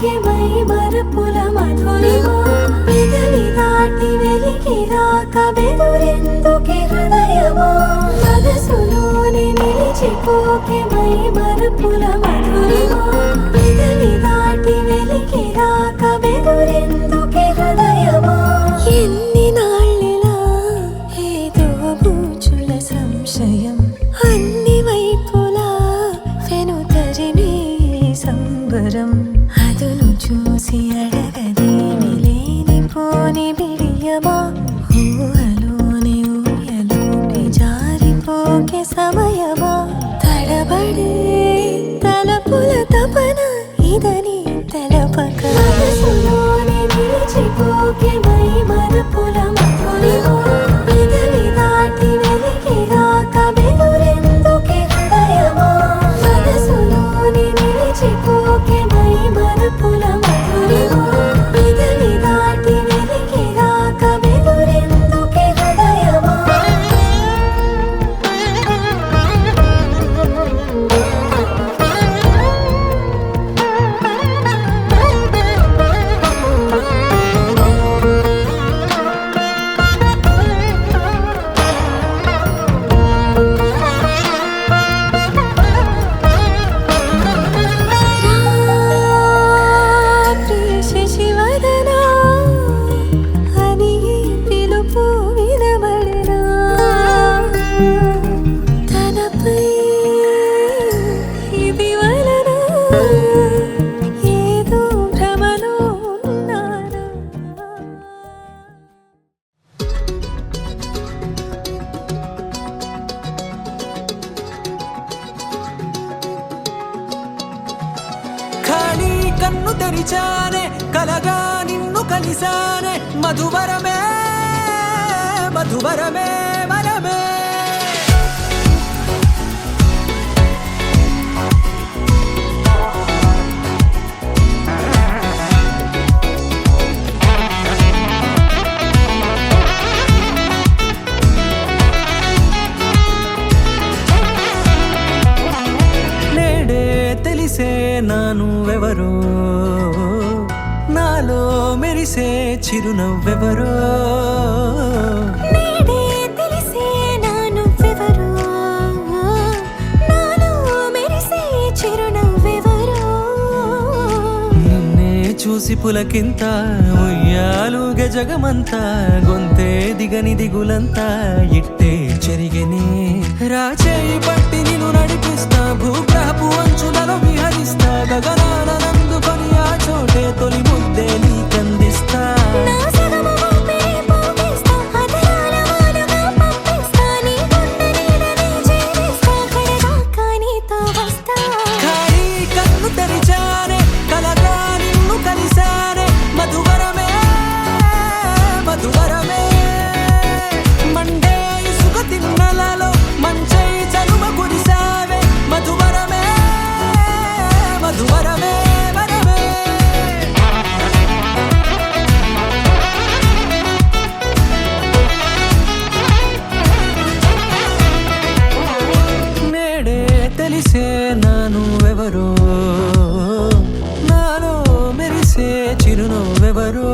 మరిచిపోకే my మరపుల Madhurima పెదవి దాటి వెలికి రాక బెదురెందుకే హృదయమా మనసులోనే నిలిచిపోకే మై మరపుల మధురిమా పెదవి దాటి వెలికి రాక బెదురెందుకే హృదయమా ఎన్ని నాళ్ళిలా ఏదో బూచుల సంశయం అన్ని వైపులా వెనుతరిమే సంబరం అదును చూసి అడగదేమి లేనిపోని బిడియమా ఊహలోని ఊయలోకి జారిపోకే సమయమా తడబడే తలపుల తపన ఇదని తెలపక మనసులోనే నిలిచిపోకే మై మరపుల మధురిమా పెదవి దాటి వెలికి రాక బెదురెందుకే హృదయమా మనసులోనే నిలిచిపోకే మై మరపుల మధురిమా పెదవి దాటి వెలికి రాక బెదురెందుకే హృదయమా కన్ను తెరిచానే కలగా నిన్ను కలిసానే మధువరమే మధువరమే వరమే నేడే తెలిసే నానువెవరో నాలో మెరిసే చిరునవ్వెవరో నేడే తెలిసే నానువెవరో నాలో మెరిసే చిరునవ్వెవరో నిన్నే చూసి పులకింత ఉయ్యాలుగ జగమంతా గొంతే దిగని దిగులంతా ఇట్టే చెరిగెనే రాచేయి పట్టి నిన్ను నడిపిస్తా భూగ్రహపు అంచులలో విహరిస్తా గగనాన నందుకొని ఆ చోటే తొలి ముద్దే నీకందిస్తా నా సగము ఊపిరి పోగిస్తా అదరాల వానగా పంపిస్తా నీ గుండె నీడనే చేరిస్తా కడదాకా నీతో వస్తా ఖాళీ కన్ను తెరిచానే కలగా నిన్ను కలిసానే మధువరమే మధువరమే మండే ఇసుక తిన్నలలో మంచై చలువ కురిసావే మధువరమే మధువరమే వరమే నేడే తెలిసే నానువెవరో నాలో మెరిసే చిరునవ్వెవరో